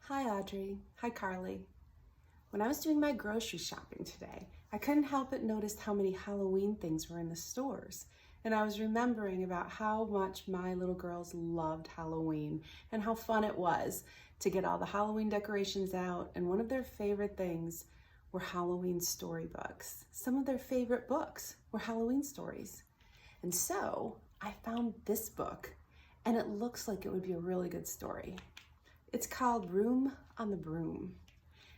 Hi Audrey. Hi Carlie. When I was doing my grocery shopping today, I couldn't help but notice how many Halloween things were in the stores. And I was remembering about how much my little girls loved Halloween and how fun it was to get all the Halloween decorations out. And one of their favorite things were Halloween storybooks. Some of their favorite books were Halloween stories. And so I found this book, and it looks like it would be a really good story. It's called Room on the Broom.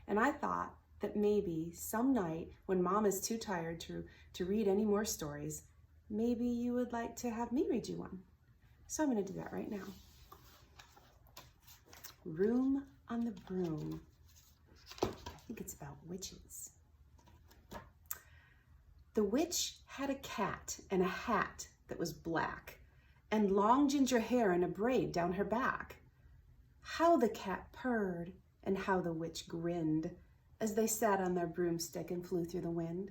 And I thought that maybe some night when Mom is too tired to read any more stories, maybe you would like to have me read you one. So I'm going to do that right now. Room on the Broom. I think it's about witches. The witch had a cat and a hat that was black, and long ginger hair in a braid down her back. How the cat purred and how the witch grinned as they sat on their broomstick and flew through the wind.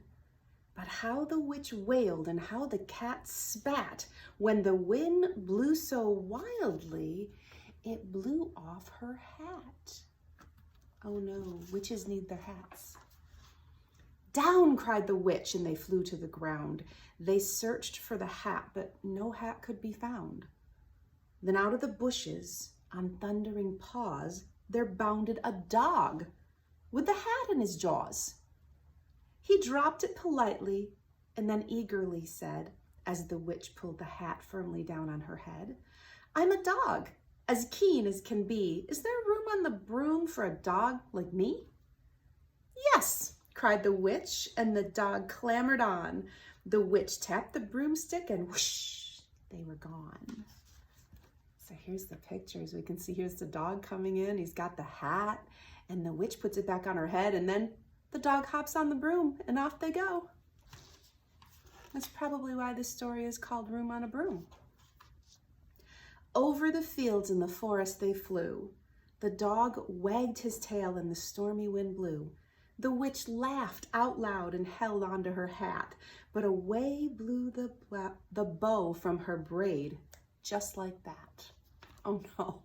But how the witch wailed and how the cat spat when the wind blew so wildly it blew off her hat. Oh no, witches need their hats. Down, cried the witch, and they flew to the ground. They searched for the hat, but no hat could be found. Then out of the bushes, on thundering paws, there bounded a dog with the hat in his jaws. He dropped it politely and then eagerly said, as the witch pulled the hat firmly down on her head, "I'm a dog, as keen as can be. Is there room on the broom for a dog like me?" "Yes," cried the witch, and the dog clambered on. The witch tapped the broomstick and whoosh, they were gone. So here's the pictures. We can see here's the dog coming in. He's got the hat, and the witch puts it back on her head, and then the dog hops on the broom, and off they go. That's probably why this story is called Room on a Broom. Over the fields and the forest they flew. The dog wagged his tail, and the stormy wind blew. The witch laughed out loud and held onto her hat, but away blew the bow from her braid, just like that. Oh no.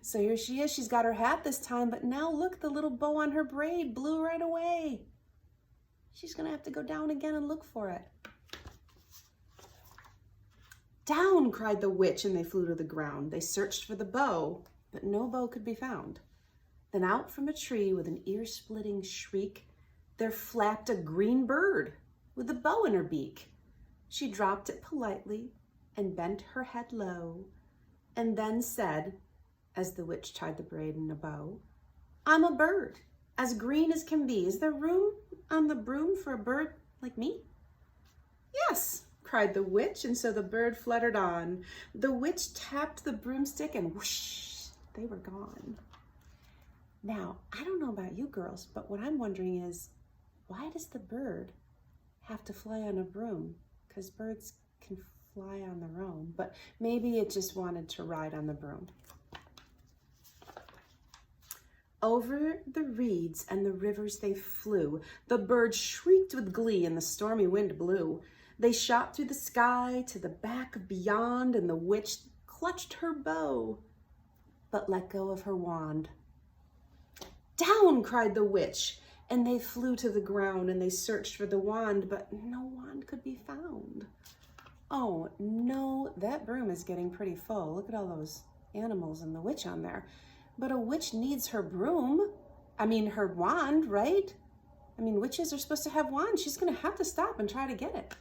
So here she is. She's got her hat this time, but now look, the little bow on her braid blew right away. She's going to have to go down again and look for it. Down, cried the witch, and they flew to the ground. They searched for the bow, but no bow could be found. Then out from a tree with an ear-splitting shriek, there flapped a green bird with a bow in her beak. She dropped it politely and bent her head low, and then said, as the witch tied the braid in a bow, "I'm a bird, as green as can be. Is there room on the broom for a bird like me?" "Yes," cried the witch, and so the bird fluttered on. The witch tapped the broomstick and whoosh, they were gone. Now, I don't know about you girls, but what I'm wondering is, why does the bird have to fly on a broom? Because birds can fly on their own, but maybe it just wanted to ride on the broom. Over the reeds and the rivers they flew. The bird shrieked with glee and the stormy wind blew. They shot through the sky to the back beyond, and the witch clutched her bow, but let go of her wand. Down, cried the witch, and they flew to the ground, and they searched for the wand, but no wand could be found. Oh no, that broom is getting pretty full. Look at all those animals and the witch on there. But a witch needs her broom. Her wand, right? Witches are supposed to have wands. She's gonna have to stop and try to get it.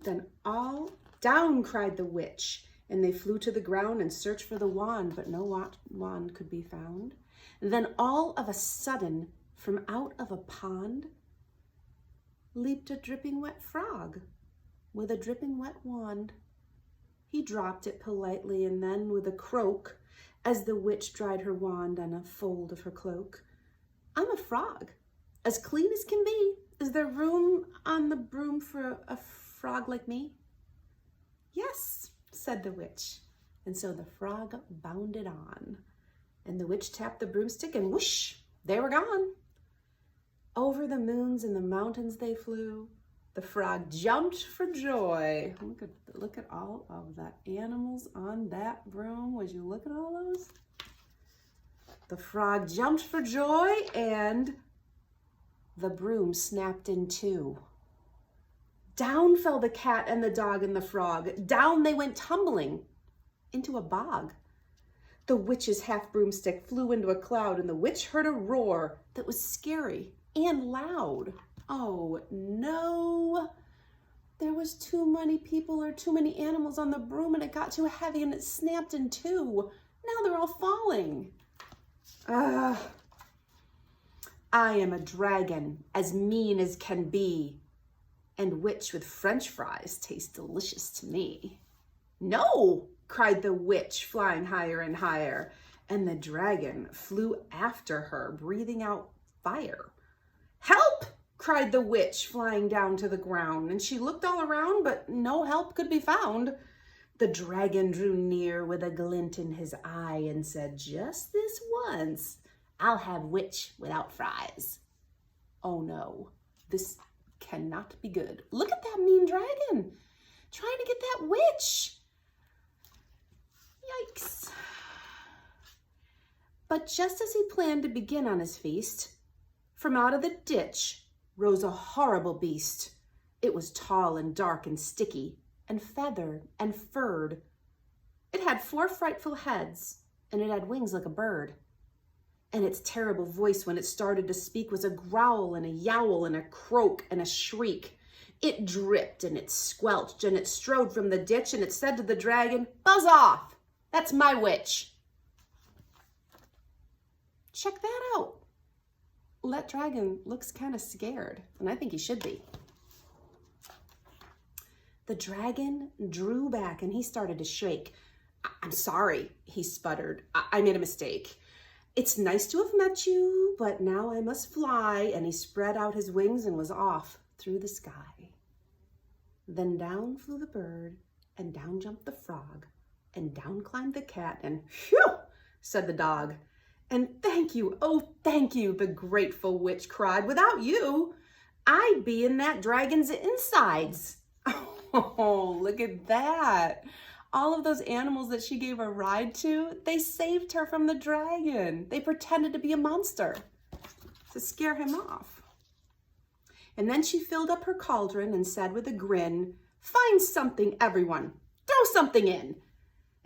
Then all down, cried the witch, and they flew to the ground and searched for the wand, but no wand could be found. Then all of a sudden, from out of a pond, leaped a dripping wet frog with a dripping wet wand. He dropped it politely, and then with a croak, as the witch dried her wand on a fold of her cloak, "I'm a frog, as clean as can be. Is there room on the broom for a frog like me?" "Yes," said the witch, and so the frog bounded on, and the witch tapped the broomstick and whoosh, they were gone. Over the moons and the mountains they flew. The frog jumped for joy. Look at all of the animals on that broom. Would you look at all those? The frog jumped for joy and the broom snapped in two. Down fell the cat and the dog and the frog. Down they went tumbling into a bog. The witch's half broomstick flew into a cloud and the witch heard a roar that was scary and loud. Oh no, there was too many people or too many animals on the broom and it got too heavy and it snapped in two. Now they're all falling. I am a dragon, as mean as can be, and witch with French fries tastes delicious to me. No, cried the witch, flying higher and higher, and the dragon flew after her, breathing out fire. Help! Cried the witch, flying down to the ground, and she looked all around, but no help could be found. The dragon drew near with a glint in his eye and said, just this once, I'll have witch without fries. Oh no, this cannot be good. Look at that mean dragon, trying to get that witch. Yikes. But just as he planned to begin on his feast, from out of the ditch rose a horrible beast. It was tall and dark and sticky and feathered and furred. It had 4 frightful heads and it had wings like a bird. And its terrible voice when it started to speak was a growl and a yowl and a croak and a shriek. It dripped and it squelched and it strode from the ditch and it said to the dragon, buzz off, that's my witch. Check that out. That dragon looks kind of scared, and I think he should be. The dragon drew back and he started to shake. I'm sorry, he sputtered. I made a mistake. It's nice to have met you, but now I must fly. And he spread out his wings and was off through the sky. Then down flew the bird, and down jumped the frog, and down climbed the cat, and phew, said the dog. And thank you, oh thank you, the grateful witch cried. Without you, I'd be in that dragon's insides. Oh, look at that. All of those animals that she gave a ride to, they saved her from the dragon. They pretended to be a monster to scare him off. And then she filled up her cauldron and said with a grin, find something, everyone, throw something in.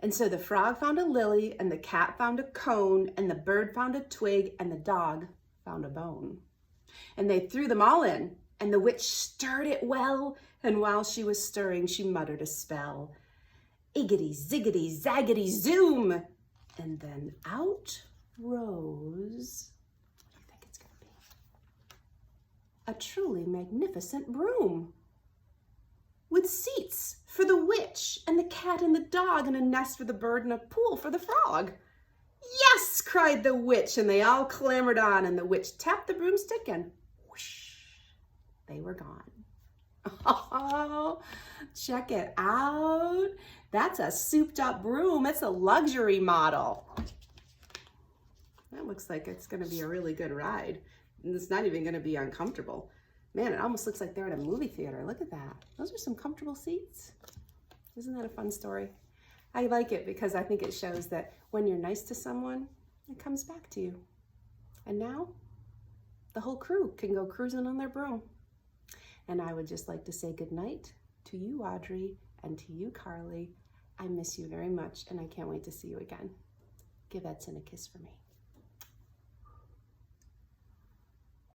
And so the frog found a lily, and the cat found a cone, and the bird found a twig, and the dog found a bone. And they threw them all in, and the witch stirred it well, and while she was stirring, she muttered a spell. Iggity, ziggity, zaggity, zoom! And then out rose, what do you think it's going to be? A truly magnificent broom, with seats for the witch and the cat and the dog, and a nest for the bird and a pool for the frog. Yes, cried the witch, and they all clambered on, and the witch tapped the broomstick and whoosh, they were gone. Oh, check it out. That's a souped up broom. It's a luxury model. That looks like it's going to be a really good ride. And it's not even going to be uncomfortable. Man, it almost looks like they're at a movie theater. Look at that. Those are some comfortable seats. Isn't that a fun story? I like it because I think it shows that when you're nice to someone, it comes back to you. And now, the whole crew can go cruising on their broom. And I would just like to say goodnight to you, Audrie, and to you, Carlie. I miss you very much, and I can't wait to see you again. Give Edson a kiss for me.